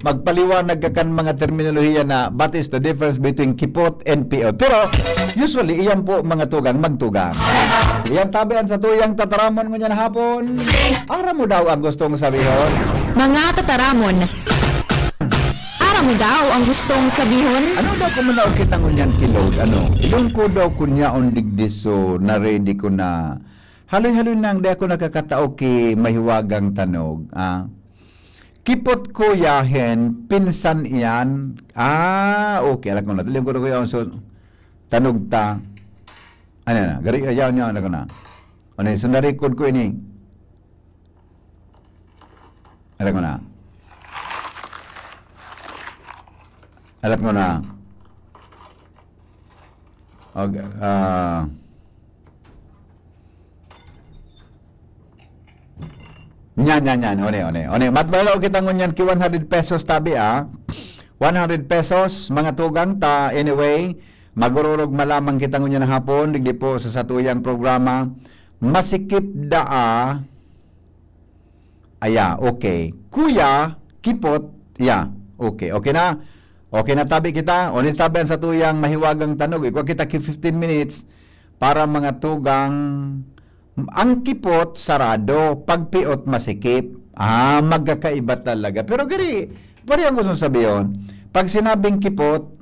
magpaliwanag ka kan mga terminolohiya na what is the difference between kipot and piot. Pero usually iyan po mga tugang magtugang. Iyan tabian sa tuyang tataramon mo niyan hapon. Ara mo daw ang gustong sabihin. Mga tataramon, ara mo daw ang gustong sabihon? Ano daw ko muna ukit ang unyan kilod? Ano? Ilong ko daw kunya on digdis so na ready ko na. Haloy-haloy nang di ako nakakatao ki mahiwagang tanog. Kipot ko yahen, pinsan iyan. Okay. Alam ko na. Talim ko na ko yun. So, tanog ta. Ano na? Gari, ayaw niya. Alam ko na. Ano yun? So, na-record ko ini. Alam ko na. Alam ko na. Okay. Yan. One. Matbalaw kita ngunyan ki 100 pesos tabi 100 pesos mga tugang ta anyway. Magururog malamang kita ngunyan hapon digdi po sa satuyang programa. Masikip daa. Okay. Kuya, kipot, okay. Okay na. Okay na tabi kita. Unin tabi sa tuyang mahiwagang tanog. Ikaw kita ki 15 minutes para mga tugang ang kipot, sarado. Pagpiot, masikip. Magkakaiba talaga. Pero gari, pari ang gusto sabihin, pag sinabing kipot,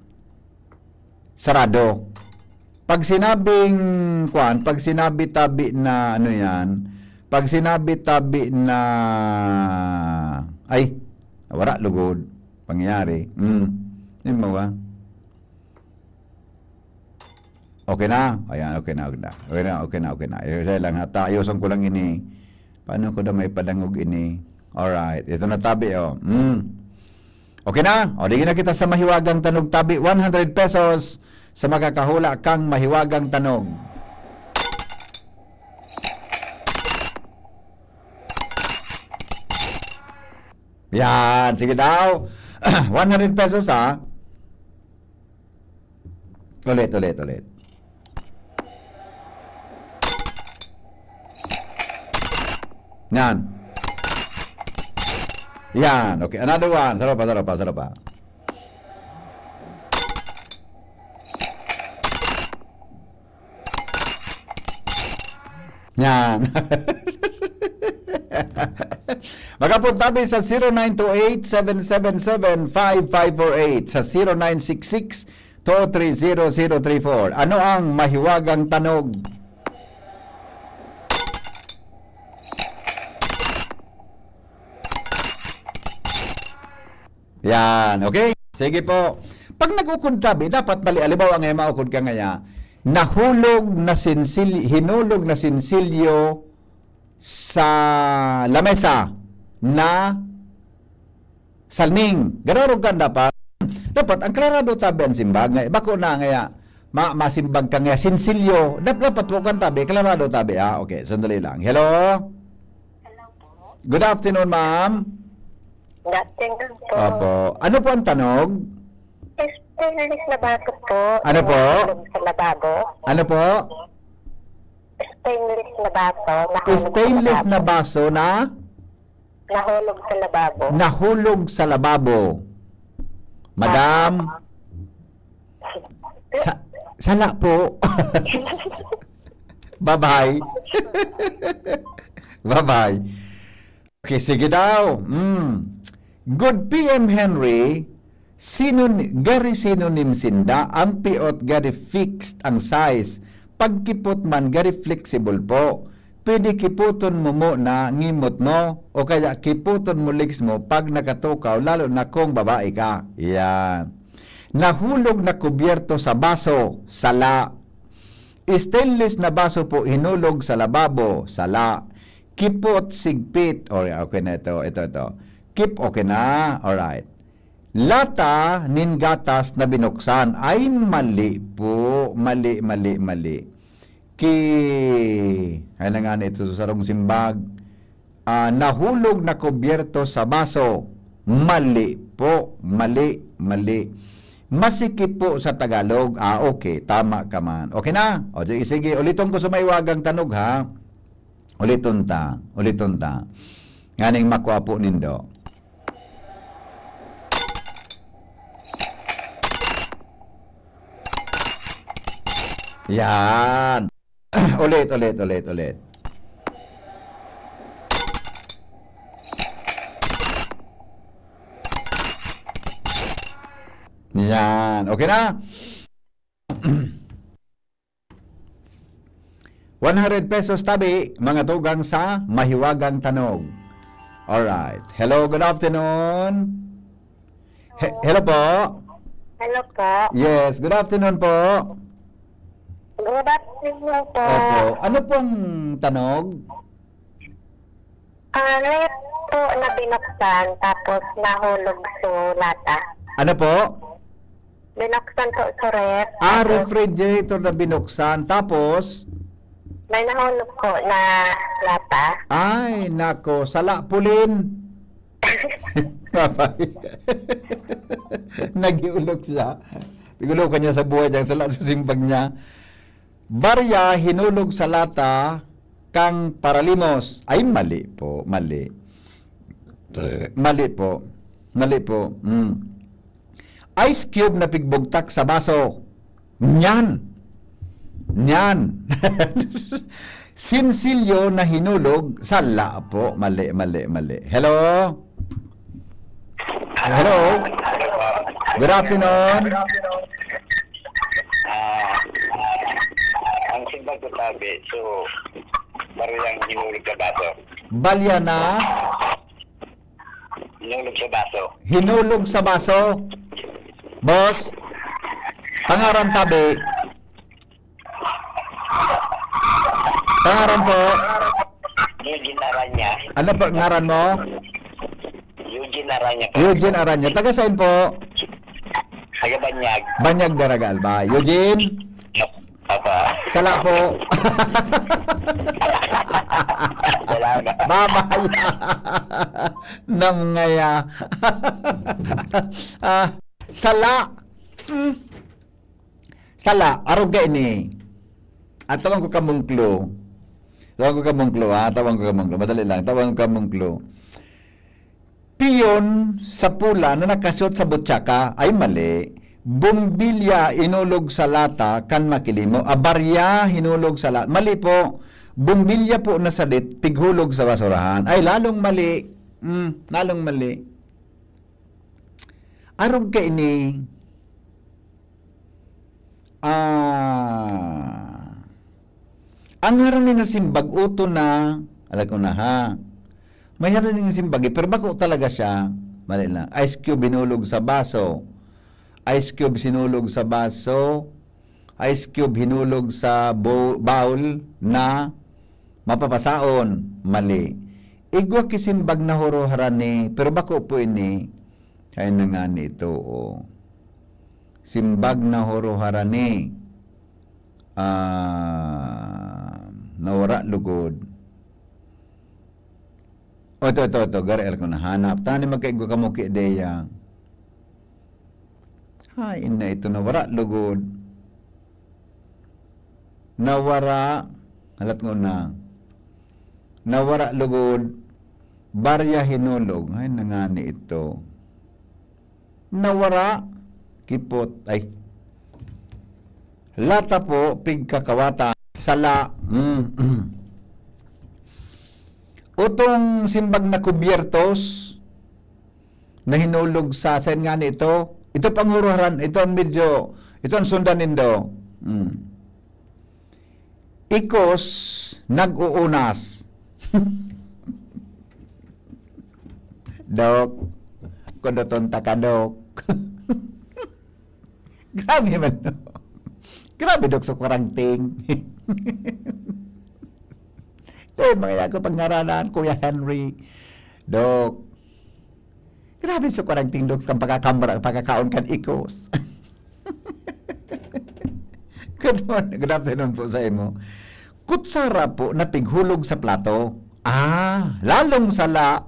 sarado. Pag sinabing, pag sinabi tabi na, pag sinabi tabi na, wala, lugod. Pangyayari. Yun mo ba? Okay na? Ayan, okay na. Saya lang, ayusan ko lang ini. Paano ko na may padangog ini? Alright, ito na tabi, Okay na? Digin na kita sa mahiwagang tanog tabi. 100 pesos sa makakahula kang mahiwagang tanog. Yan, sige daw. 100 pesos Ulit. Yan. Okay. Another one. Sarap pa. Yan. Magapuntabi sa 0928-777-5548 sa 0966-230-034. Ano ang mahiwagang tanog? Yan, okay? Sige po. Pag nag-ukod tabi, dapat mali. Alibaw ang maukod ka ngaya. Hinulog na sinsilyo sa lamesa na salning. Ganarog ka dapat. Dapat, ang klarado tabi ang simbag. Bako na ngaya, masimbag ka ngaya, sinsilyo. Dapat po kang tabi, klarado tabi. Okay, sandali lang. Hello? Hello po. Good afternoon, ma'am. Good afternoon po. Opo. Ano po ang tanog? Stainless na baso po. Ano po? Nahulog sa lababo. Ano po? Stainless na baso. Stainless na baso na Nahulog sa lababo. nahulog sa lababo. Madam, sala po. Bye-bye. Bye-bye. Okay, sige daw. Good PM Henry, gari synonym sinda, ang piot gari fixed ang size. Pagkipot man gari flexible po. Pwede kiputon mo na ngimot mo o kaya kiputon mo legs mo pag nakatukaw lalo na kung babae ka. Yan. Nahulog na kubyerto sa baso, sala. Stainless na baso po hinulog sa lababo, sala. Kipot, sigpit. Okay na ito. Kip, okay na. Alright. Lata, gatas na binuksan. Ay, mali po. Mali. Ay na nga ito sa sarong simbag. Nahulog na kubyerto sa baso. Mali po. Mali. Masikip po sa Tagalog. Okay. Tama ka man. Okay na? O, sige. Uliton ko sa maiwagang tanog, ha? Uliton ta. Nganing makuha po nindo. Yan. Ulit. Yan. Okay na? 100 pesos tabi, mga tugang sa mahiwagang tanog. Alright. Hello, good afternoon. Hello po. Hello po. Yes, good afternoon po. Good afternoon po. Opo. Ano pong tanog? Net po na binuksan tapos nahulog sa lata. Ano po? Binuksan po sa ref. Refrigerator na binuksan. Tapos, May nahulog po na lata. ay, nako, sala pulin. Nagiulog siya. Nagulog niya sa buhay niya, sala sa simbag niya. Barya, hinulog sa lata, kang paralimos. Ay, mali po, mali. Mali po. Mali po. Ice cube na pigbugtak sa baso. Nyan. Sinsilyo na hinulog sa la po. Mali. Hello? Hello? Good afternoon. Ang simbag ko sabi, so, bariyang hinulog sa baso. Balya na Hinulog sa baso. hinulog sa baso. Boss, pangaran tabi. Pangaran po. Eugene Aranya. Ano po ngaran mo? Eugene Aranya po. Eugene Aranya. Taga saan po? Sagabanyag. Banyag Daragal ba? Eugene? Apa. Sala po. Salamat. Babaya. Namngaya. Sala. Sala. Aruga ini. At tawang ko kamungklo. Tawang ko kamungklo. Madali lang. Tawang ko kamungklo. Piyon sa pula na nakasot sa butsaka ay mali. Bumbilya inulog sa lata kan makilimo. Abarya hinulog sa lata. Mali po. Bumbilya po na sadit, pighulog sa basurahan. Ay, lalong mali. Lalong mali. Arog ka ini. Ang haranin na simbag, uto na. Alam ko na ha. May haranin na simbag, pero bako talaga siya. Mali lang. Ice cube hinulog sa baso. Ice cube sinulog sa baso. Ice cube hinulog sa bowl na mapapasaon. Mali. Igwa kisimbag na horo harani. Pero bako po ini. Kaya na nga nito. Oh. Simbag na horo harani. Nawara lugod. Ito. Garel ko nahanap. Tani magkaigwa ka mo ki-ideya. Ay, ina ito. Nawara lugod. Nawara. Halat ko na. Nawara lugod. Barya hinulog. Ay, nangani ito. Nawara. Kipot. Ay. Lata po, pigkakawata. Sala. Utong simbag na kubyertos na hinulog sa sen nga nito. Ito panghuruharan. Ito ang medyo, ito ang sundanin daw. Ikos nag-uunas. Dok. Kudoton takadok. Grabe man. Grabe dok sa quarantine. Ito mga ako pangaralan, Kuya Henry. Dok. Grabe sa quarantine dok sa pagkakaon kan ikos. Good morning. Good afternoon po sa imo. Kutsara po na pighulog sa plato. Lalong sala.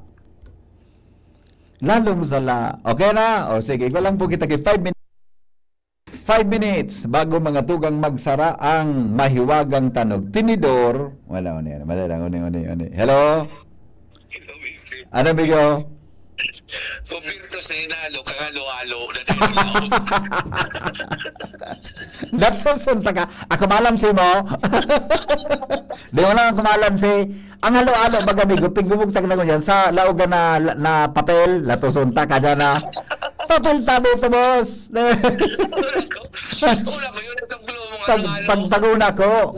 Lalong sala. Okay na? O sige, walang po kita kay 5 minutes. 5 minutes bago mga tugang magsara ang mahiwagang tanog. Tinidor. Wala ko niyan. Madala. Hello? Ano bigo? Kumpirto sa hinalo, kangalo-alo na dahil Nagsusunta ka. Ako malam si mo. Di mo lang ako malam si. Ang halo-halo baga amigo, pigumugtag na ko yan sa lauga na papel, latusunta ka dyan na. Papel tabi ito, boss. Wala ko yun, itong glow mga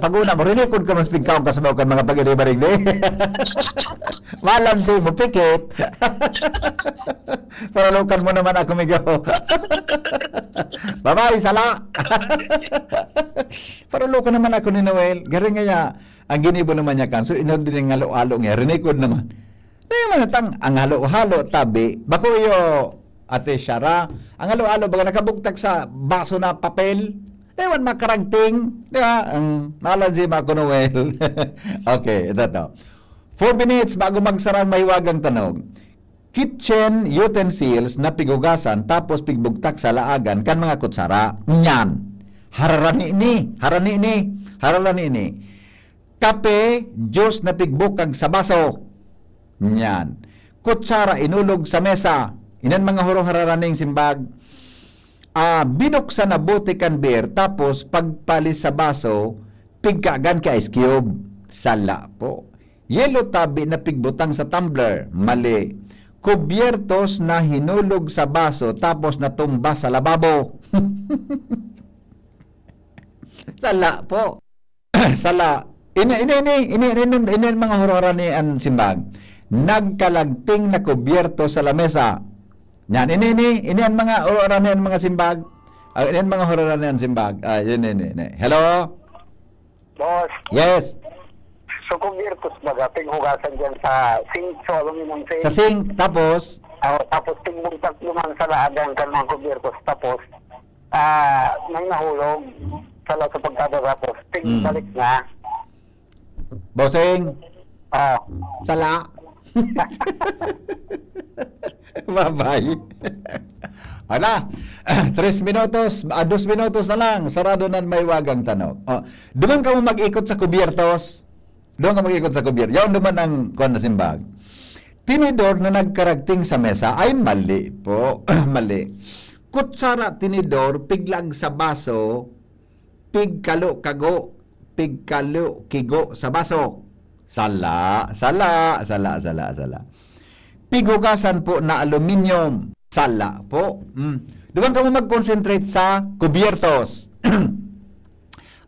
Paguna mo, rinikod ka mas pigkaw ka sa mga mga pag-inibarig ni. Malam si mo, pikit. Paralukan mo naman ako, migo. Bye-bye, sala. Paralukan naman ako ni Noel. Garing nga ang ginibo naman niya kan. So, inod din yung halo-halo niya. Rinikod naman. Ngayon man natang, ang halo-halo, tabi. Bako yo, ate Shara, ang halo-halo, baga nakabugtag sa baso na papel. Ewan, makaragting. Di ba? Ang nalansin ako, Noel. Okay, ito to. 4 minutes bago magsarang mahiwagang tanong. Kitchen utensils na pigugasan tapos pigbugtak sa laagan kan mga kutsara. Nyan. Hararani ini. Kape, juice na pigbukag sa baso. Nyan. Kutsara inulog sa mesa. Inan mga huro hararaning simbag. Binuksan na bote kan beer tapos pagpalis sa baso pigkagan ka ice cube. Sala po. Yellow tabi na pigbutang sa tumbler. Mali. Kubyertos na hinulog sa baso tapos natumba sa lababo. Sala po. Sala. Ini mga horora ni an simbag. Nagkalagting na kubyerto sa lamesa. Yan, ini ang mga horora ni an mga simbag. Ini ang mga horora ni an simbag. Ini. Hello? Boss, Yes. so kumpirtos baga, pinghugasan dyan sa sink, so aluminum sink. Sa sink, tapos, Tapos pingbugtak naman sa laagan kan mga kumpirtos. Tapos, may nahulog sa pagkada tapos pingbalik na. bossing, sala. Bye-bye. Ala, 3 minutos, 2 minutos na lang, sarado na may wagang tanong. Duman ka mo mag-ikot sa kubyertos. Doon ka mag-ikot sa kubyertos. Yan duman ang kuwan na simbag. Tinidor na nagkaragting sa mesa ay mali po. Mali. Kutsara tinidor, piglag sa baso, pigkalo kigo sa baso. Sala. Pigugasan po na aluminium. Sala po. Doon ka mo mag-concentrate sa kubyertos.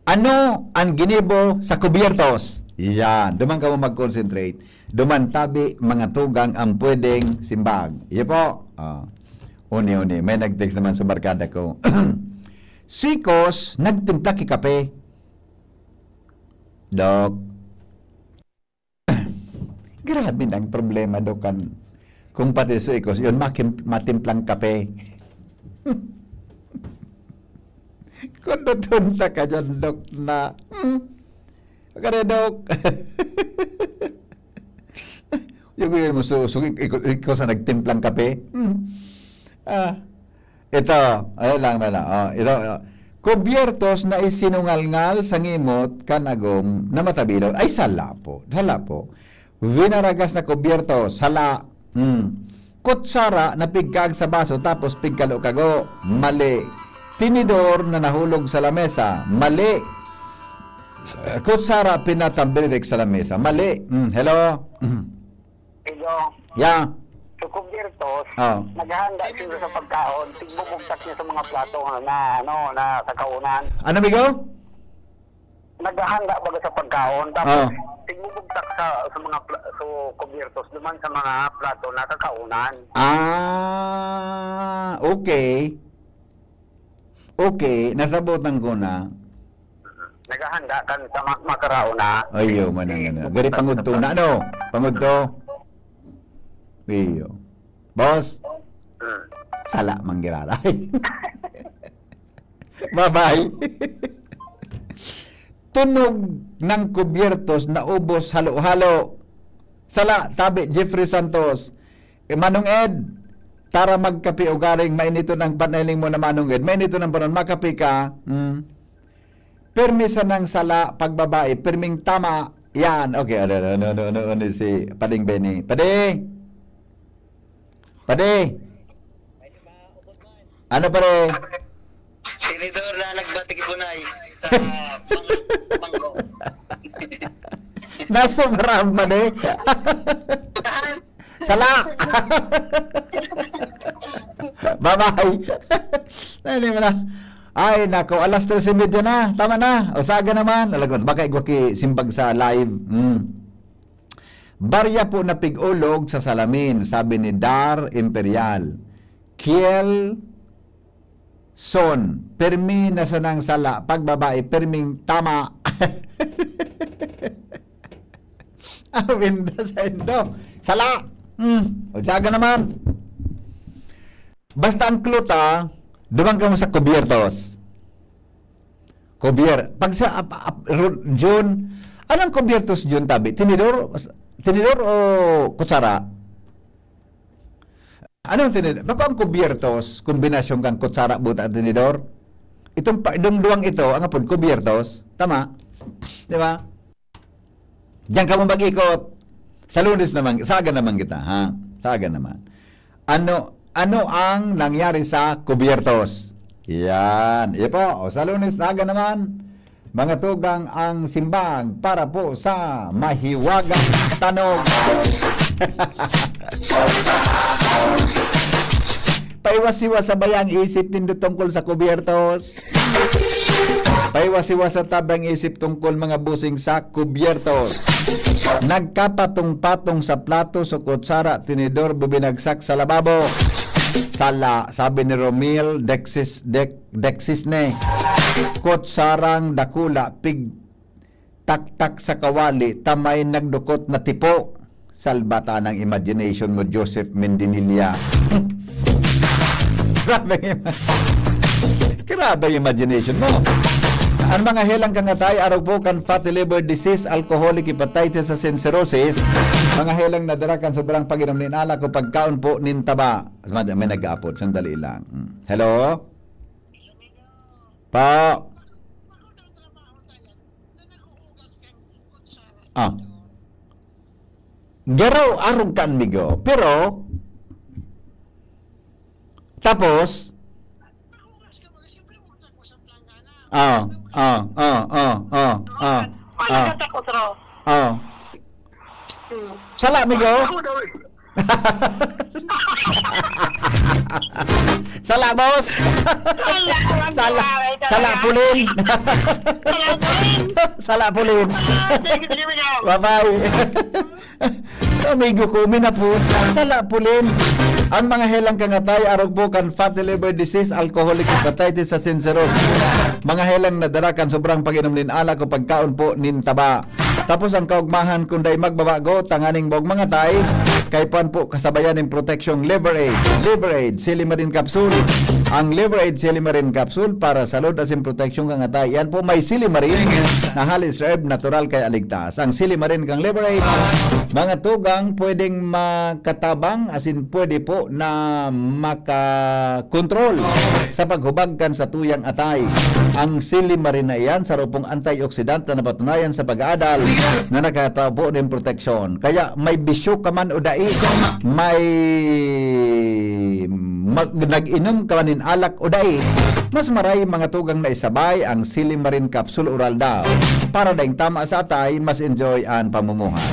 Ano ang ginibo sa kubyertos? Yan. Doon ka mo mag-concentrate. Duman tabi mga tugang ang pwedeng simbag. Iya po. Uni. May nag-text naman sa barkada ko. Sikos, nagtimpla ki kape. Dok. Grabe ang problema, Dok. Kung pati sikos, yun matimplang kape. Kung natunta ka dyan, Dok, na... Kaya, Dok. Yung mo ikaw sa nagtimplang kape. Ito, ayun lang. Ito, kubyertos na isinungalngal sa ngimot kanagom na matabilon. Ay, sala po. Winaragas na kubyertos, sala. Kutsara na pigkag sa baso tapos pigkalo kago. Mali. Tinidor na nahulog sa lamesa. Mali. Kutsara pinatambirik sa lamesa. Mali. Hello? Ito, Yeah. so kumpirtos, Oh. naghahanda sila sa pagkaon, tigbubugtak niya sa mga plato na sa kaunan. Ano, Migo? Naghahanda baga sa pagkaon, tapos tigbubugtak sa mga kumpirtos, duman sa mga plato na sa kaunan. Okay. Okay, nasabotan ko na. Naghahanda kan sa makarao na. Ayo, manang. Gari pangudto na, ano? Pangudto. Iyo. Boss, sala manggiraray. Bye-bye. Tunog ng kubyertos na ubos halo-halo. Sala, tabi, Jeffrey Santos. Manong Ed, tara magkapi o garing, mainito ng panailing mo na Manong Ed. Mainito ng panon, makapi ka. Permisa ng sala, pagbabae, perming tama. Yan, okay. Ano si Pading Benny. Pading! Pade. Ano pare? Senador na nagbatik bunay sa bangko. Nasobrang pade. Sala. Bye-bye. Dali mo na. Ay, nako, alas 3:30 na. Tama na. Usaga naman. Alagon, baka igwaki simbag sa live. Barya po na pig-ulog sa salamin, sabi ni Dar Imperial. Kiel Son, permi na sanang sala. Pag babae, perming tama. Awin na sa endo. Sala. Usaga naman. Basta ang kluta, dumang ka mo sa kubiertos. Pag sa June, anong kubiertos June tabi? Tinidor o kutsara? Anong tinidor? Bako ang kubiertos, kombinasyon kang kutsara buta at tinidor? Itong duwang ito, ang apod, kubiertos. Tama? Di ba? Diyan ka mo mag-ikot. Sa Lunes naman, saga naman kita, ha? Saga naman. Ano ang nangyari sa kubiertos? Yan. Iyo po. O, sa Lunes, naga naman. Mga tugang ang simbang para po sa mahiwagang tanog. Paiwas-iwas sa bayang isip nindo tungkol sa kubiertos. Paiwas-iwas sa tabang isip tungkol mga busing sa kubiertos. Nagkapatong-patong sa plato sa kutsara, tinidor, bubinagsak sa lababo. Sala, sabi ni Romil Dexisne. Kutsarang dakula, pig taktak sa kawali, tamay nagdukot na tipo. Salbata ng imagination mo, Joseph Mendinilla. Grabe yung imagination mo. Ang mga helang kangatay, araw po kan fatty liver disease, alcoholic hepatitis sa cirrhosis, mga helang nadara kan sobrang pag-inom ni alak o pagkaon po nintaba. May nag-aapod, sandali lang. Hello? Pa? Garaw arog kan migo, pero tapos Sala migo. Sala boss. Sala pulin. Sala pulin. Bye-bye. Amigo ko, minapo. Sala pulin. Ang mga helang kangatay, arog po kan fatty liver disease, alcoholic hepatitis sa cirrhosis. Mga helang nadarakan sobrang pag-inom nin alak o pagkaon po nin taba. Tapos ang kaugmahan kunday magbabago, tanganing bog mga tay, kay pan po kasabayan ng protection liver aid. Liver aid, Silimarin capsule. Ang liver aid, Silimarin capsule para sa load asin protection kang atay. Yan po may Silimarin na halis herb natural kay aligtas. Ang Silimarin kang liver aid, mga tugang pwedeng makatabang asin pwede po na makakontrol sa paghubag kan sa tuyang atay. Ang Silimarin na iyan sa rupong antioxidant na napatunayan sa pag-aadal na nakatabo ng proteksyon. Kaya may bisyo ka man o dai, may nag-inom ka manin alak o dai, mas maray mga tugang na isabay ang Silimarin capsule oral daw para daing tama sa atay, mas enjoy ang pamumuhay.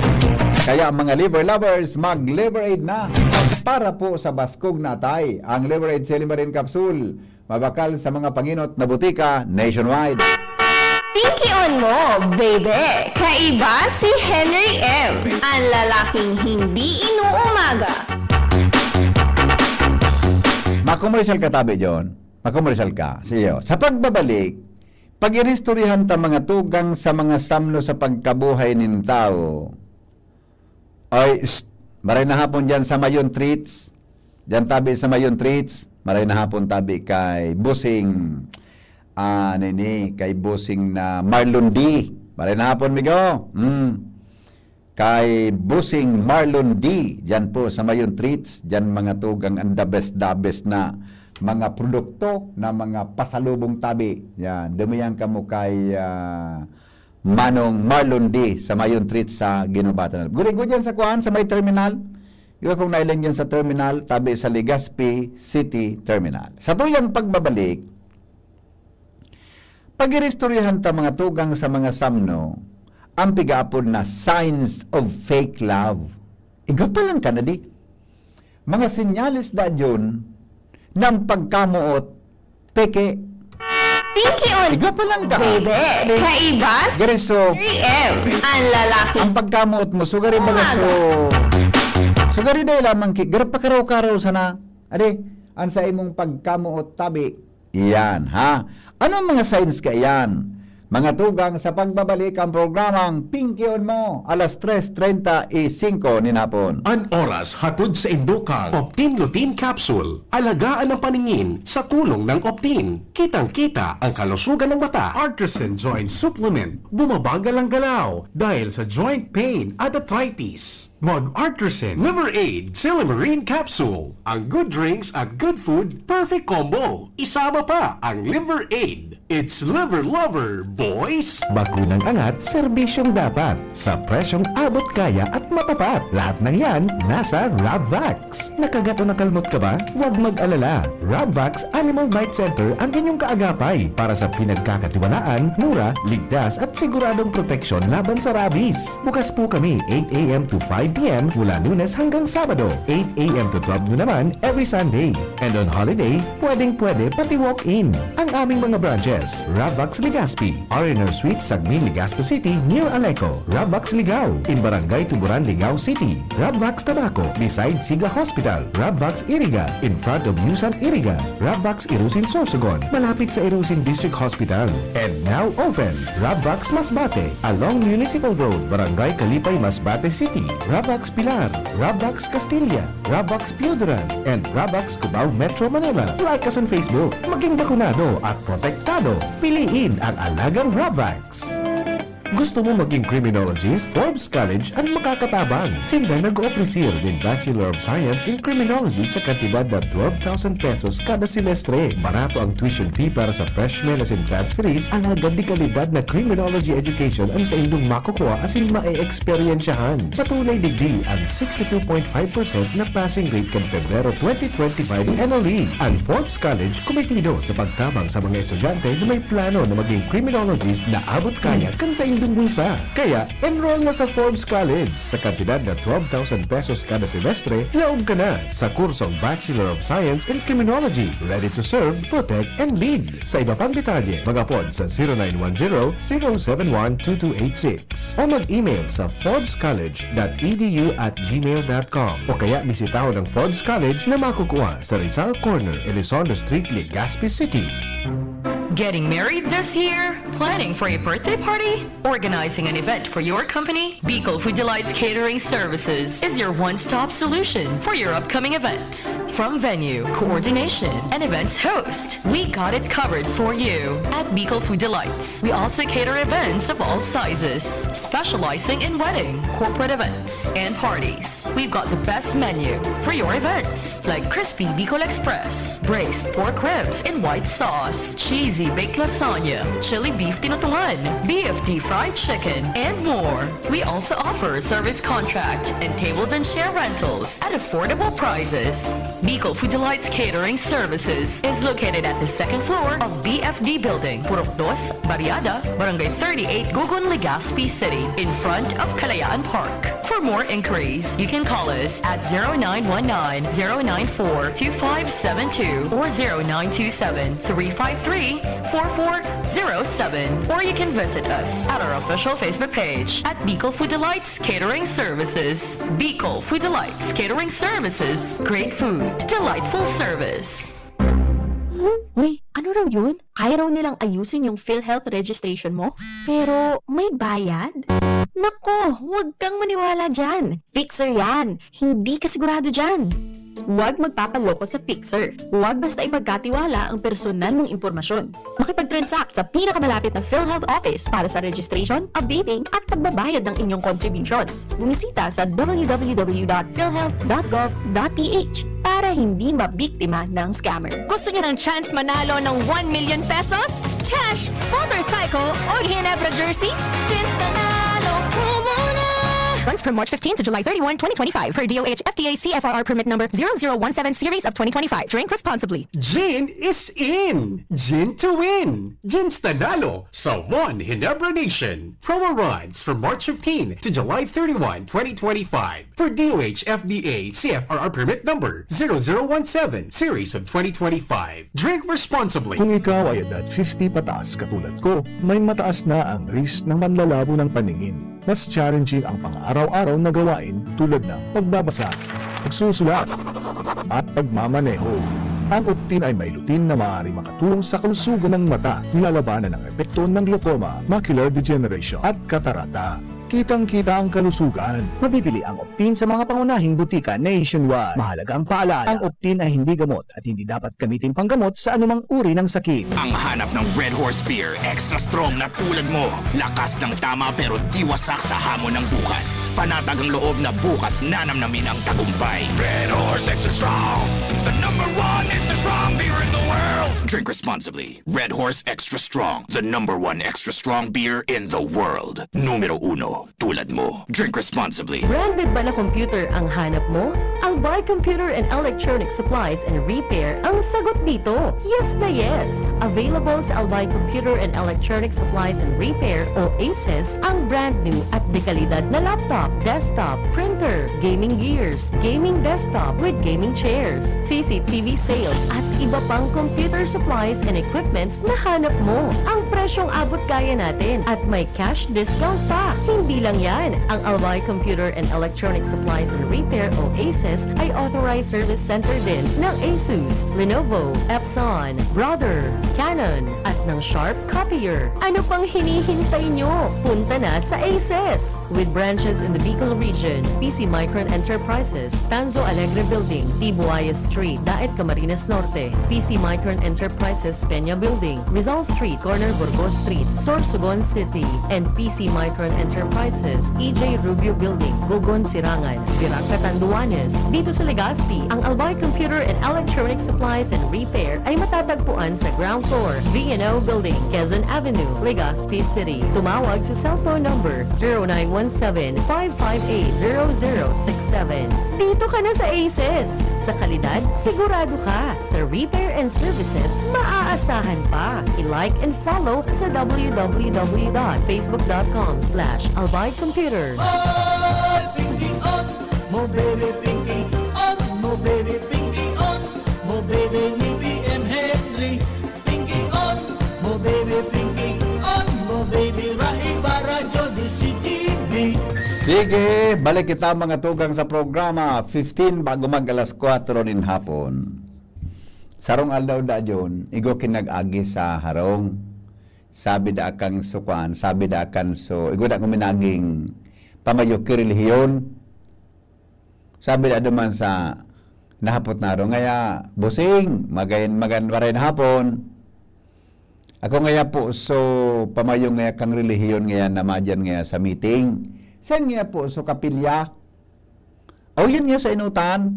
Kaya mga liver lovers, mag-liver aid na para po sa baskog na atay. Ang liver aid Silimarin capsule, mabakal sa mga panginot na butika nationwide. Pinky-on mo, baby! Kaiba si Henry M. Ang lalaking hindi inuumaga. Makomersyal ka tabi, John. Makomersyal ka. Siyo. Sa pagbabalik, pag-iristoryahan ta mga tugang sa mga samno sa pagkabuhay nin tao. Ay, maray na hapon dyan sa Mayon Treats. Dyan tabi sa Mayon Treats. Maray na hapon tabi kay Busing kay Busing na Marlon D. Maray na hapon, migo. Kay Busing Marlon D. Diyan po sa Mayon Treats. Diyan mga tugang ang the best na mga produkto na mga pasalubong tabi. Yan. Dumayan ka mo kay Manong Marlon D. sa Mayon Treats sa Ginobatan. Guri-guri dyan sa kuhan, sa may terminal. Iba kung nailan yun sa terminal, tabi sa Legazpi City Terminal. Sa tuyang pagbabalik, pag-irestoryahan ta mga tugang sa mga samno, ang pigaapon na signs of fake love. Iga pa lang ka na di. Mga sinyalis da yun ng pagkamuot, peke. Pinky on Iga pa lang ka. baby. Kaibas? Gariso, 3M. Ang lalaki. ang pagkamuot mo, sugari ba so... Sugari dahil lamang ki, garap pa karaw-karaw sana. Ade, ang sa imong pagkamuot tabi. Iyan, ha? Anong mga signs ka iyan? Mga tugang sa pagbabalik ang programang Pinky on Mo, alas 3:35 ni hapon. An oras hatod sa Indukang Optin Lutein Capsule. Alagaan ang paningin sa tulong ng Optin. Kitang-kita ang kalusugan ng mata. Artisan Joint Supplement. Bumabagal ang galaw dahil sa joint pain at arthritis. Mag-Artisan Liver Aid Silimarine Capsule. Ang good drinks at good food, perfect combo. Isama pa ang Liver Aid. It's liver lover, boys! Bakunang angat, serbisyong dapat. Sa presyong abot kaya at matapat. Lahat ng yan, nasa Rabvax. Nakagat o nakalmot ka ba? Huwag mag-alala. Rabvax Animal Bite Center ang inyong kaagapay para sa pinagkakatiwalaan, mura, ligtas at siguradong proteksyon laban sa rabies. Bukas po kami 8 a.m. to 5 p.m. mula Lunes hanggang Sabado. 8 a.m. to 12 noon naman every Sunday. And on holiday, pwedeng-pwede pati walk-in. Ang aming mga branches, Rabvax Legazpi, R&R Suite, Sagmin, Legazpo City, near Aleco. Rabvax Ligao, in Barangay Tuburan, Ligao City. Rabvax Tabaco, beside Siga Hospital. Rabvax Iriga, in front of Yusan Iriga. Rabvax Irusin Sorsogon, malapit sa Irusin District Hospital. And now open, Rabvax Masbate, along Municipal Road, Barangay Kalipay, Masbate City. Rabvax Pilar, Rabvax Castilla, Rabvax Pioduran, and Rabvax Cubao Metro Manila. Like us on Facebook, maging bakunado at protektado. Piliin ang alagang Rabvax. Gusto mo maging criminologist? Forbes College ang makakatabang. Sila nag-opresir din Bachelor of Science in Criminology sa kantidad na 12,000 pesos kada semestre. Barato ang tuition fee para sa freshmen as in transferees. Ang agad di kalidad na criminology education ang sa indong makukuha as in mae-experyensyahan. Patunay digdi ang 62.5% na passing rate kan Pebrero 2025 NLE. Ang Forbes College kumitido sa pagtabang sa mga estudyante na may plano na maging criminologist na abot kaya kan sa indong bulsa. Kaya, enroll na sa Forbes College. Sa kantidad na 12,000 pesos kada semestre, laog ka na sa kursong Bachelor of Science in Criminology. Ready to serve, protect, and lead. Sa iba pang detalye, mag-apod sa 0910-071-2286 o mag-email sa forbescollege.edu@gmail.com o kaya bisitaho ng Forbes College na makukuha sa Rizal Corner, Elizondo Street, Legazpi City. Getting married this year? Planning for a birthday party? Organizing an event for your company? Bicol Food Delights Catering Services is your one-stop solution for your upcoming events. From venue, coordination, and events host, we got it covered for you. At Bicol Food Delights, we also cater events of all sizes, specializing in wedding, corporate events, and parties. We've got the best menu for your events, like crispy Bicol Express, braised pork ribs in white sauce, cheesy baked lasagna, chili beef tinutungan, BFD fried chicken, and more. We also offer a service contract and tables and chair rentals at affordable prices. Bicol Food Delights Catering Services is located at the second floor of BFD Building, Purok 2, Barriada, Barangay 38, Gugun, Legazpi City, in front of Kalayaan Park. For more inquiries, you can call us at 0919-094-2572 or 0927-353-4407, or you can visit us at our official Facebook page at Bicol Food Delights Catering Services. Bicol Food Delights Catering Services. Great food, delightful service. Uy, ano raw yun? Kaya raw nilang ayusin yung PhilHealth registration mo? Pero may bayad? Nako, huwag kang maniwala dyan. Fixer yan. Hindi ka sigurado dyan. Huwag magpapaloko sa Fixer. Huwag basta ipagkatiwala ang personal mong impormasyon. Makipag-transact sa pinakamalapit na PhilHealth office para sa registration, updating, at pagbabayad ng inyong contributions. Bumisita sa www.philhealth.gov.ph para hindi mabiktima ng scammer. Gusto niyo ng chance manalo ng 1 million pesos? Cash, motorcycle, o Ginebra jersey? Since nanalo ko muna, Runs from March 15 to July 31, 2025 for DOH FDA CFRR permit number 0017 series of 2025. Drink responsibly. Gin is in! Gin to win! Gin's Tanalo sa One Ginebra Nation. Promo runs from March 15 to July 31, 2025 for DOH FDA CFRR permit number 0017 series of 2025. Drink responsibly. Kung ikaw ay edad 50 pataas katulad ko, may mataas na ang risk ng manlalabo ng paningin. Mas challenging ang pang-araw-araw na gawain tulad ng pagbabasa, pagsusulat, at pagmamaneho. Ang Optin ay may lutin na maaari makatulong sa kalusugan ng mata, nilalabanan ang epekto ng glaucoma, macular degeneration at katarata. Kitang-kita ang kalusugan. Mabibili ang Optin sa mga pangunahing butika nationwide. Mahalaga ang paalala, ang Optin ay hindi gamot at hindi dapat gamitin panggamot sa anumang uri ng sakit. Ang hanap ng Red Horse Beer, extra strong na tulad mo. Lakas ng tama pero di wasak sa hamon ng bukas. Panatag ang loob na bukas nanamnamin ang tagumpay. Red Horse Extra Strong, the #1 extra strong beer in the world. Drink responsibly. Red Horse Extra Strong, the #1 extra strong beer in the world. Numero 1, tulad mo. Drink responsibly. Branded ba na computer ang hanap mo? Albay Computer and Electronic Supplies and Repair ang sagot dito. Yes na yes! Available sa Albay Computer and Electronic Supplies and Repair o ACES ang brand new at dekalidad na laptop, desktop, printer, gaming gears, gaming desktop with gaming chairs, CCTV sales at iba pang computer supplies and equipments na hanap mo. Ang presyong abot kaya natin at may cash discount pa. Hindi lang yan. Ang Albay Computer and Electronic Supplies and Repair o ACES ay authorized service center din ng ASUS, Lenovo, Epson, Brother, Canon at ng Sharp Copier. Ano pang hinihintay nyo? Punta na sa ACES! With branches in the Bicol region, PC Micron Enterprises, Tanzo Alegre Building, Tibuaya Street, Daet Camarines Norte, PC Micron Enterprises, Peña Building, Rizal Street, Corner Burgos Street, Sorsogon City, and PC Micron Enterprises, EJ Rubio Building, Gogon Sirangan, Virac Catanduanes. Dito sa Legazpi, ang Albay Computer and Electronic Supplies and Repair ay matatagpuan sa ground floor, V&O Building, Quezon Avenue, Legazpi City. Tumawag sa cellphone number 0917-558-0067. Dito ka na sa ACES. Sa kalidad, sigurado ka. Sa repair and services, maaasahan pa. I-like and follow sa www.facebook.com/albaycomputer. Mo baby pinky on, mo baby pinky on, mo baby ni BM Henry pinky on, mo baby pinky on, mo baby Rai Barajo di si GB. Sige, balik kita mga tugang sa programa 15 bago mag alas 4 rin hapon. Sarong aldaw da John, igo kinag-agi sa harong. Sabi da akang sukuan, sabi da akan so, igo da kuminaging pamayo kirilihiyon. Sabi da duman sa nahapot na ro, ngaya, busing, magan waray na hapon. Ako ngaya po, so, pamayong ngaya kang relihiyon ngaya namadyan ngaya sa meeting. Saan ngaya po, so, kapilya? O, yun nga sa inutan.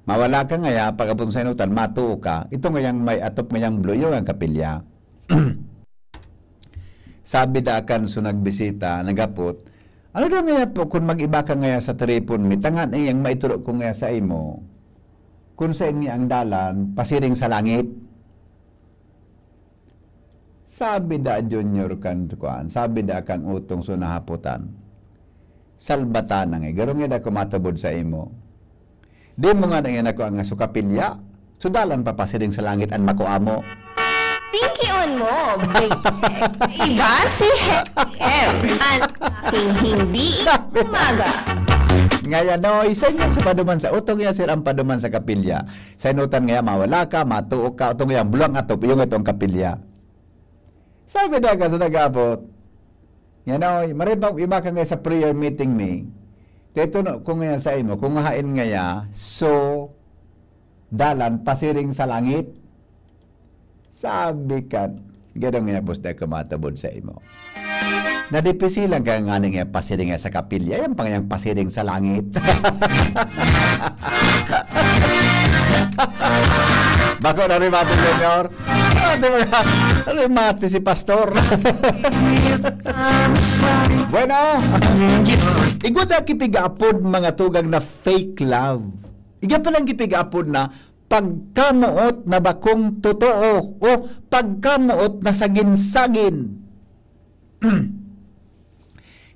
Mawala ka ngaya, pagkapun sa inutan, matuo ka. Ito ngayang may atop ngayang blue, yung ang kapilya. Sabi da akan so nagbisita, nagapot, ano daw nga po, kung mag-iba ka nga sa telefon mi, tangan iyang maituro ko nga sa imo, kung sa inyo ang dalan, pasiring sa langit. Sabi da junior kan tukuan, sabi da kan utong so nahaputan, salbatan nga, garong nga da kumatabod sa imo. Di mo nga nga ako ang sukapilya, sudalan pa pasiring sa langit ang makuamo. Pinky on mo, baby. Iba si M. Ang hindi umaga. Ngaya no, isa nga sa paduman sa utong nga sir ang paduman sa kapilya. Sa inutan nga mawala ka, matuo ka, utong nga bulang atop, yung itong kapilya. Sabi na ka sa nag-abot, nga no, maribang iba ka nga sa prayer meeting me, dito no, kung nga sa imo, kung hain nga ya, so, dalan, pasiring sa langit. Sabi ka, gano'n nga po na kumatabod sa imo. Nadipisilang ka nga nga pasiring nga sa kapilya, yan pang yung pasiring sa langit. Bako na remate, Junior. Remate si Pastor. Bueno, igod na kipig-apod mga tugang na fake love. Iga palang kipig-apod na pagkamuot na bakong totoo o pagkamuot na sagin-sagin.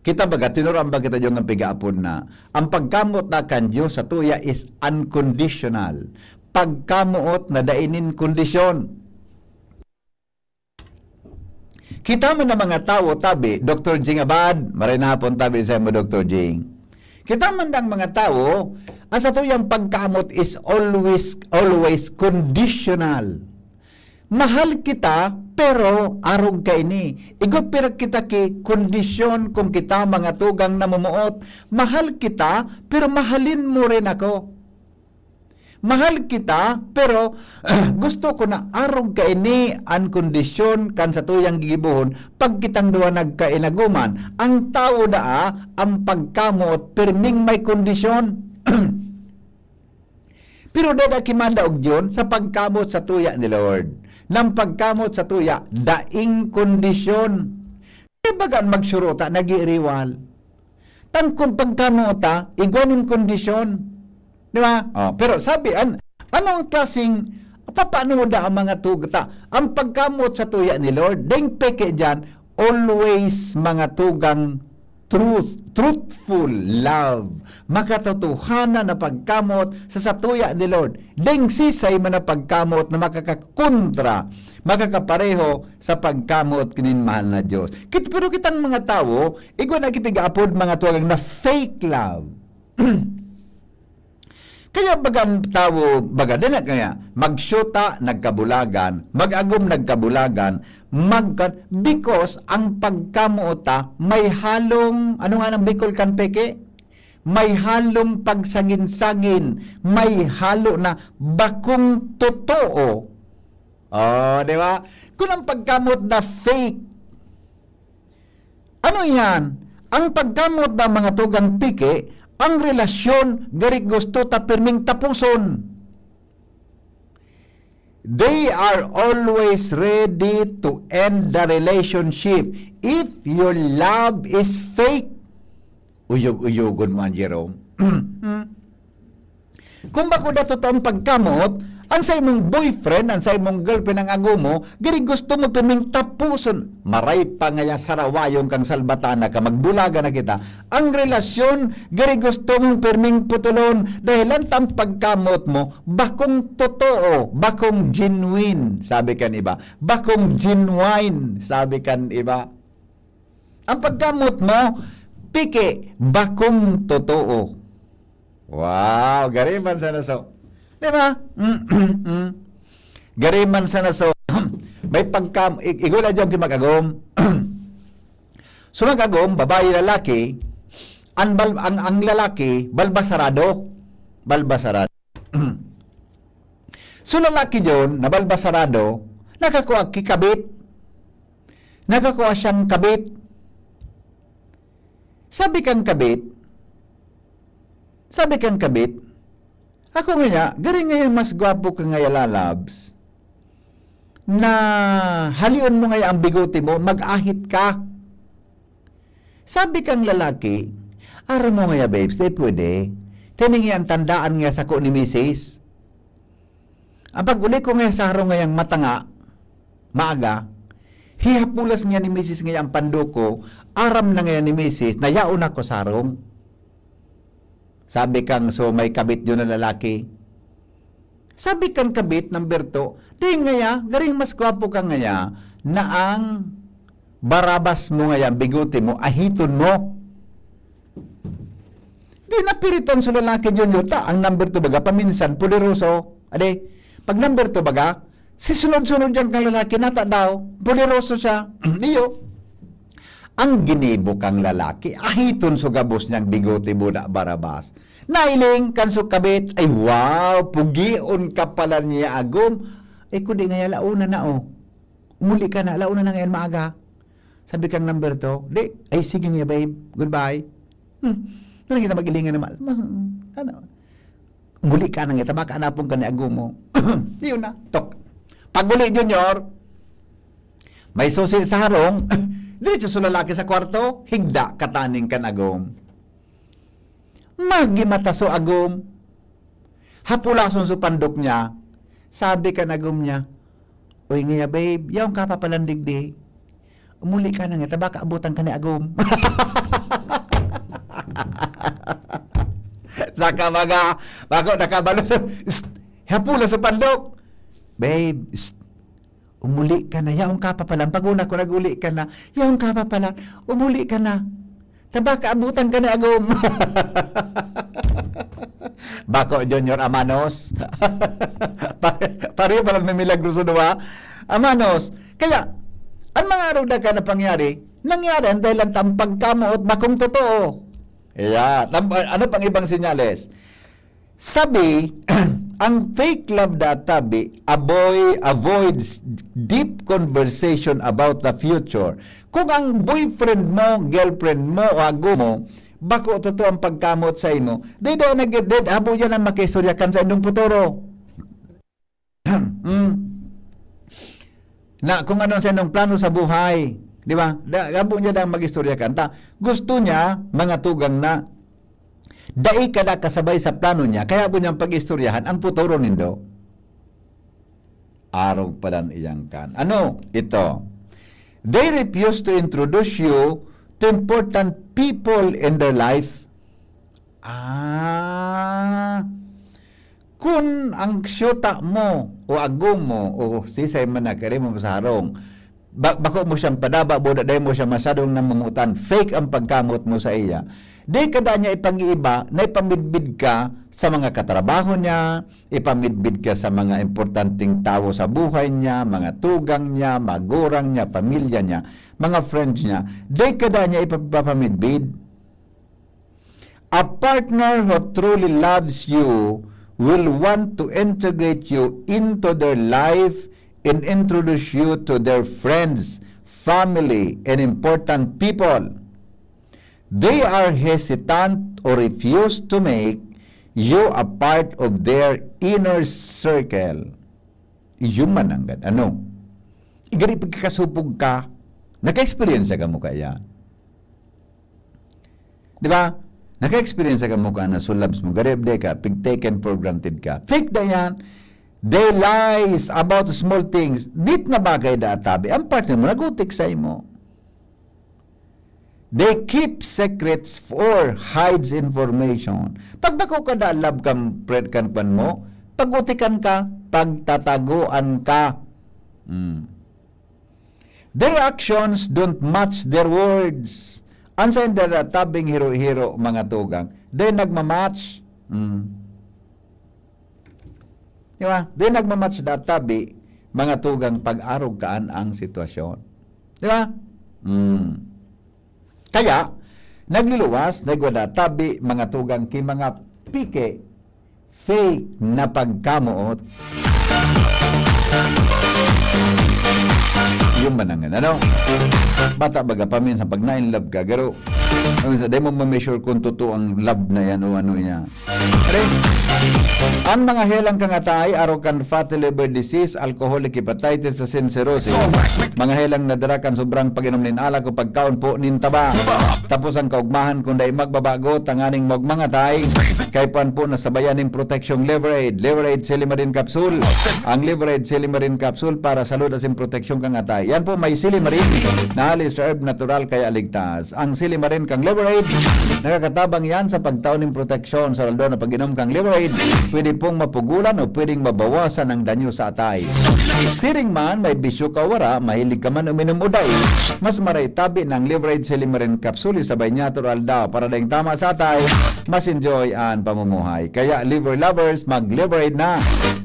Kita baga, tinuran ba kita yung pigaapon na ang pagkamot na kan Diyos sa tuya is unconditional. Pagkamuot na dainin kondisyon. Kita man na mga tao, tabi, Dr. Jing Abad, maray na hapon tabi sa mo, Dr. Jing. Kita man ng mga tao, ang sa tuyang pagkamot is always conditional. Mahal kita, pero arog ka ini. Igo pero kita ki kondisyon kung kita mga tugang namumuot. Mahal kita, pero mahalin mo rin ako. Mahal kita, pero gusto ko na arog ka ini ang kondisyon kan sa tuyang gigibuhon pag kitang duwa nagkainaguman. Ang tao daa, ang pagkamot, perming may kondisyon. Pero daga kimanda og Diyon sa pagkamot sa tuya ni Lord. Nang pagkamot sa tuya, daing kondisyon. Kaya bagan magsuruta, nag-iiriwal. Tangkong pagkamota, igonin kondisyon. Di ba? Oh, pero sabi, anong klaseng, paano da ang mga tugta? Ang pagkamot sa tuya ni Lord, ding peke dyan, always mga tugang truthful love, makatotohanan na pagkamot sa satuya ni Lord. Ding sisay man na pagkamot na makakakontra, makakapareho sa pagkamot kinin mahal na Diyos. Pero kitang mga tao, ikaw nagipig-apod mga tuwagang na fake love. Kaya bagang tao, din na kaya, magsyuta, nagkabulagan, mag-agom, nagkabulagan, because ang pagkamuota may halong, ano nga ng Bicol kan peke? May halong pagsagin-sagin, may halo na bakong totoo. Oh, di ba? Kung ang pagkamot na fake, ano yan? Ang pagkamot na mga tugang pike, ang relasyon, gari gusto ta perming tapuson. They are always ready to end the relationship if your love is fake. Uyog-uyogon man, Jerome. Kung bako na totoong pagkamot, ang sa imong boyfriend, ang sa imong girlfriend ang agumo, gari gusto mo perming tapuson. Maray pa nga sarawayon kang salbatana ka, magbulaga na kita. Ang relasyon, gari gusto mong perming putulon dahil ang pagkamot mo, bakong totoo, bakong genuine, sabi kan iba. Bakong genuine, sabi kan iba. Ang pagkamot mo, pike, bakong totoo. Wow, gari man sana so. Diba? Gariman sana so. May pagkam, igula dyan kimagagom. Sumagagom, babae lalaki, ang lalaki, balbasarado. Balbasarado. So lalaki dyan, na balbasarado, nakakuha kikabit. Nakakuha siyang kabit. Sabi kang kabit, ako nga, gari nga mas gwapo ka nga lalabs, na halion mo nga ang bigote mo, mag-ahit ka. Sabi kang lalaki, araw mo nga babes, di pwede. Tiningi ang tandaan nga sa ko ni Mrs. Ang pag-uli ko nga sa araw nga yung matanga, maaga, hihapulas nga ni Mrs. nga ang panduko, aram na nga ni Mrs. na yaon ako sa arong. Sabi kang, so may kabit yun na lalaki. Sabi kang kabit, number 2, di ngaya, garing mas kwapo ka ngaya, na ang barabas mo ngaya, bigote mo, ahiton mo. Di napiritan sa lalaki yun yun, ang number 2 baga, paminsan, puliroso. Ade, pag number 2 baga, si sunod-sunod yan kang lalaki, nata daw, puliroso siya. Iyo. Ang ginibo kang lalaki, ahiton so gabos niyang bigote mo na barabas. Nailing kan so kabit, ay wow, pugion ka pala niya agom. Kundi nga launa na Umuli ka na, launa na ngayon maaga. Sabi kang number 2, di, ay sige nga babe, goodbye. Ano kita magilingan naman? muli ka nang itaba ka anapong ka ni agum mo. Yun na. Tok. Paguli, Junior, may susi sa harong, diretso sa lalaki sa kwarto, higda kataning kan agum. Magimataso agum. Hapulason sa pandok niya, sabi kan agum niya, uy nga babe, yaong ka pa palang digdi. Umuli ka nang itaba ka abutan ka ni agum. Saka mga, bago nakabalo sa, hapula sa pandok. Babe, umuli ka na, yaong ka pa pala. Pag-una ko naguli ka na, yaong ka pa pala, umuli ka na. Taba ka abutan ka ni agum. Bako, Junior Amanos. Pareho palang may milagro sa duwa. Amanos. Kaya, ang mga araw na ka na pangyari, nangyari ang dahil ang tampag kamo at bakong totoo. Yeah. Ano pang ibang sinyales? Sabi, ang fake love databi avoids deep conversation about the future. Kung ang boyfriend mo, girlfriend mo, o ago mo, bako totoo ang pagkamot sa imo, dito nag-dead, habo yan ang makistoryakan sa inyong puturo. Na kung ano sa inyong plano sa buhay, di ba? Habo niya ang mag-istoryakan. Gusto niya, mga tugang na, dai kada kasabay sa plano niya, kaya po niyang pag-istoryahan ang puturo nindo. Araw pa lang iyang kan. Ano? Ito. They refuse to introduce you to important people in their life. Kung ang syota mo o agom mo o sisay man na kare mo sa harong, bako mo siyang padaba, bodaday mo siya masadong namumutan, fake ang pagkamot mo sa iya. Di kada niya ipag-iiba na ipamidbid ka sa mga katrabaho niya, ipamidbid ka sa mga importanteng tao sa buhay niya, mga tugang niya, magurang niya, pamilya niya, mga friends niya. Di kada niya ipapamidbid. A partner who truly loves you will want to integrate you into their life and introduce you to their friends, family, and important people. They are hesitant or refuse to make you a part of their inner circle. Iyon man ang ano? Igari pagkakasupog ka, naka-experience ka mo kaya. Di ba? Naka-experience ka mo ka na sulabs mo, garibde ka, taken for granted ka. Fake na yan. They lies about small things. Dit na bagay da atabi. Ang partner mo, nagutik sa imo. They keep secrets or hides information. Pag bako ka da, love kang friend kan mo, pagutikan ka, pagtataguan ka. Their actions don't match their words. Ansa yung tabing hero-hero mga tugang, they nagmamatch. Diba? They nagmamatch databi mga tugang pag-arog kaan ang sitwasyon. Diba? Kaya, nagluluwas, nagwadatabi mga tugang ki mga pike, fake na pagkamuot. Yung manangan, ano? Bata baga pamin sa pag na-in-love ka, garo, di mo ma-measure kung totoo ang love na yan o ano niya. Ang mga helang kangatay, arokan fatty liver disease, alcoholic hepatitis, sa cirrhosis, mga helang nadarakan sobrang pag-inom nin alak o pagkaon po nin taba. Tapos ang kaugmahan kung dahil magbabago, tanganing magmangatay, kay pan po nasabayan ng protection Liver-Aid, Liver-Aid Silimarin Capsule. Ang Liver-Aid Silimarin Capsule para salud asin protection kangatay. Yan po may Silimarin na halis herb natural kaya ligtas. Ang Silimarin kang Liver-Aid, nakakatabang yan sa pagtaon ng proteksyon sa lalo na pag-inom kang Liver-Aid. Pwede pong mapugulan o pwedeng mabawasan ang danyo sa atay. Siring man, may bisyo ka wara, mahilig ka man uminom uday, mas maray tabi ng Liver-Aid Silimarin Capsule sabay natural daw para dahing tama sa atay, mas enjoy ang pamumuhay. Kaya liver lovers, mag-Liver-Aid na.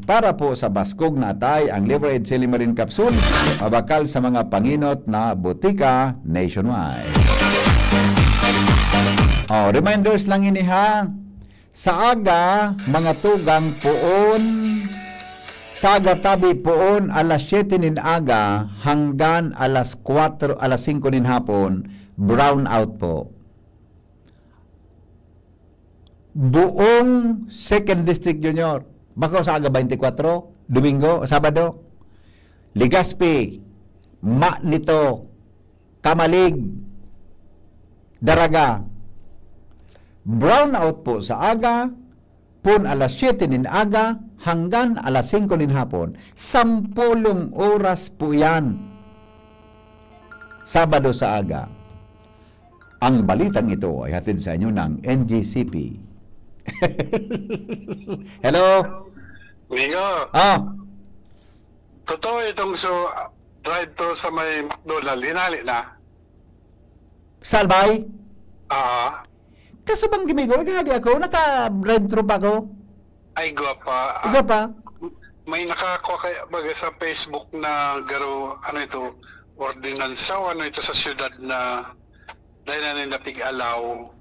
Para po sa baskog na atay, ang Liver-Aid Silimarin Capsule, mabakal sa mga panginot na butika nationwide. Reminders lang ini ha. Sa aga, mga tugang poon, sa aga tabi poon, alas 7 nin aga, hanggang alas 5 nin hapon, brown out po. buong 2nd District Junior. Bako sa aga 24, Domingo, Sabado. Legazpi, Nito, Kamalig, Daraga. Brownout po sa aga, pun alas 7 nin aga, hanggang alas 5 nin hapon. 10 oras po yan. Sabado sa aga. Ang balitang ito ay hatid sa inyo ng NGCP. Hello? Mingo, Ah, totoo itong drive-thru sa may McDonald's, hinali na. Salbay? Ah, Kaso bang gimigo, nagahagi ako, naka-drive-thru pa ako. ay gwapa. Ikaw pa? May nakakuha kay baga sa Facebook na garo, ano ito, ordinansa o ano ito sa syudad na dahil na nila pig-alaw.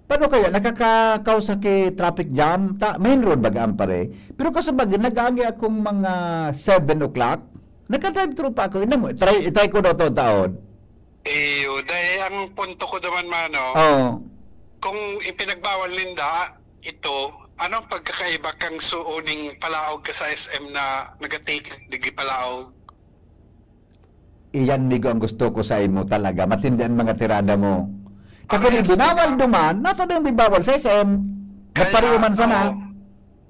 Paano kaya? Nakakakaw sa traffic jam? Main road bagaan pare. Pero kaso bag, nag-agi akong mga 7 o'clock. Naka-drive-thru pa ako. Try ko na ito taon. Iyo, dahil ang punto ko naman mano, Oo. kung ipinagbawal ninda ito, anong pagkakaiba kang suuning palaog ka sa SM na nagatik, digi palaog? Iyan, Migo, ang gusto ko sa imo talaga. Matindihan mga tirada mo. Kako ni binawal duman, nato din bibawal sa SM. Nagpariyo man sana.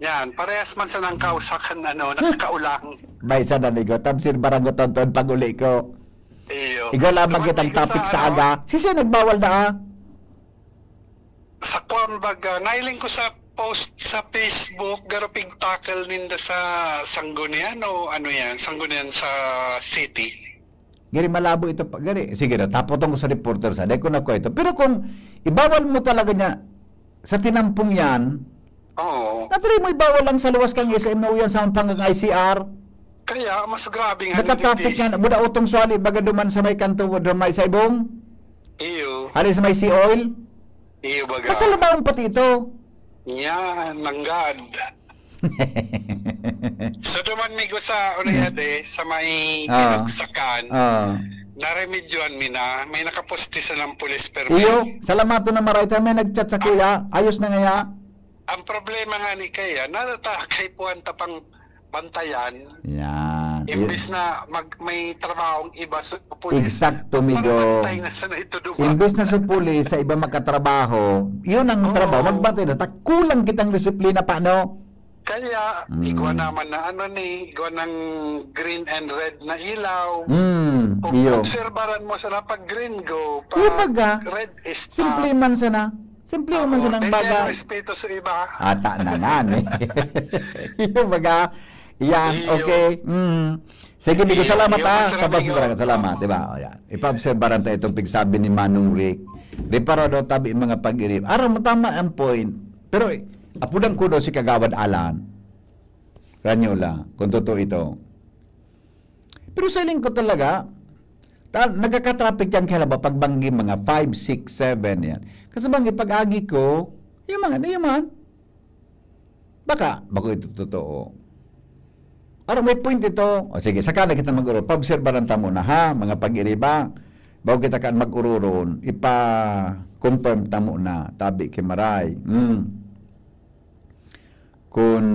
Yan, parehas man sa nang kausakan, nakakaulang. Bay sa na, Migo. Tamsir barango tonton pag-uli ko. Iyo. Ikaw lamang kitang topic sa aga. Sisi nagbawal na Sa Kwambaga, nailing ko sa post sa Facebook, garapig tackle ninda sa Sanggunian o ano yan, Sanggunian sa city. Gari malabo ito pa. Gari, sige na, tapotong ko sa reporter sa. Dahil ko na ko ito. Pero kung ibawal mo talaga niya sa tinampong yan, Oo. natuloy mo ibawal lang sa luwas kang SM na uyan sa panggang ICR. Kaya, mas grabe nga. Nagka-traffic yan. Buda utong swali, baga duman sa may kanto, buda may sa ibong. Iyo. Hari sa may sea oil. Iyo baga. Masalabawang pati ito. Yan, nanggad. So, duman migo sa Ulayade, sa may pinagsakan, naremedyoan mi na, may nakaposti sa ng police permit. Iyo, salamato na maray tayo. May nagchat sa kuya. Ayos na nga. Ang problema nga ni Kaya, natatay po ang tapang bantayan. Yan. Imbis na may trabahong iba sa pulis. Eksakto, Migo. Magbantay na sana ito dumaan. Imbes na sa pulis, sa iba makatrabaho, yun ang trabaho. Magbantay na. Kulang kitang disiplina pa, no? Kaya, igwa naman na igwa ng green and red na ilaw. Iyo. Obserbaran mo sana pag green go, pag Iyo baga. red is Simple man sana. Simple man sana ang baga. respeto sa iba. Ata na nga, eh. Iyo baga. Yan, Iyo. okay. Sige, Migo, Iyo. salamat Iyo, ha. Migo. Salamat, diba? O, yan. Ipa-obserbaran tayo itong pigsabi ni Manong Rick. Di para daw tabi mga pag-irip. Araw mo tama ang point. Pero, apudang ko daw si Kagawad Alan. Ranyola, kung totoo ito. Pero sa ko talaga, nagkaka-traffic yan kaya ba pagbanggi mga 5, 6, 7 yan. Kasi banggi pag-agi ko, yung mga, man. Baka ito totoo. Araw may point ito. O sige, saka na kita mag-uro. Pabserbaran ta muna ha, mga pag-iriba. Bago kita kaan mag-ururon, ipa-confirm ta muna. Tabi kimaray. Kung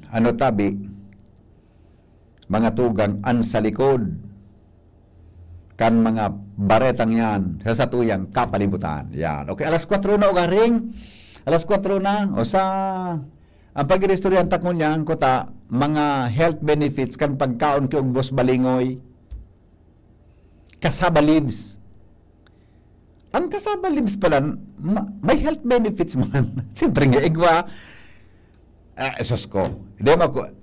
ano tabi, mga tugang an sa likod, kan mga baretang yan, sa satuyang kapalibutan. Yan. Okay, alas 4 na o garing. Alas 4 na. O sa, ang pag-iristoryan takon niyan, kota, mga health benefits kan pagkaon ki og boss balingoy. Kasaba leaves. Ang kasaba leaves pala, may health benefits man. Siyempre nga, igwa, esos ko.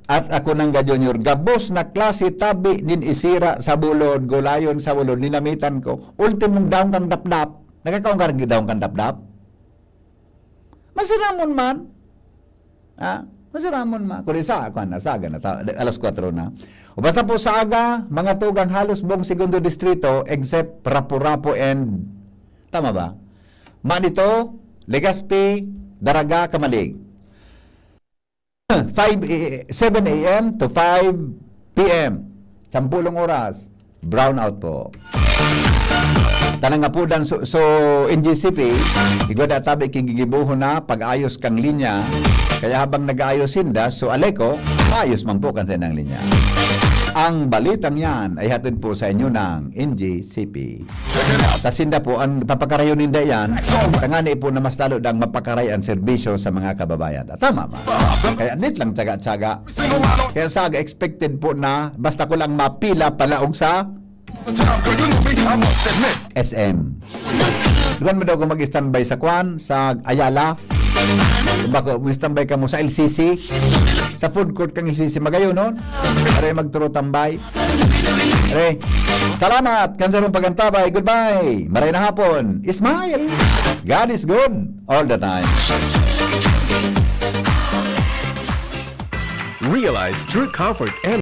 At ako nang junior, gabos na klase tabi nin isira sa bulod, gulayon sa bulod, ninamitan ko. Ultimong daong kang dapdap. Nakakaong karagi daong kang dapdap? Masiramon man. Masiramon man. Kung isa, ako na, saga na, alas 4 na. O basta po sa aga, mga tugang halos buong segundo distrito, except Rapu-Rapu and, tama ba? Manito, Legazpi, Daraga, Kamalig. 7 a.m. to 5 p.m. 10 oras. Brownout po. Tanang nga po dan so NGCP, igwada tabi kigigibuho na pag-ayos kang linya. Kaya habang nag-aayos sinda, so aleko, maayos man po kan sa inang linya. Ang balitang yan ay hatid po sa inyo ng NGCP. Sa sinda po, ang papakarayon ninda yan, tangani po na mas lalo dang mapakaray ang serbisyo sa mga kababayan. At tama ma. Kaya nit lang tsaga-tsaga. Kaya saga expected po na basta ko lang mapila palaog sa SM. Duman mo daw kung mag-standby sa Kwan, sa Ayala. Baka mag-standby ka mo sa LCC. Sa food court kang LCC magayon nun. Aray magturo tambay. Aray, salamat kansarong pagantabay. Goodbye. Maray na hapon. Smile. God is good all the time. Realize true comfort and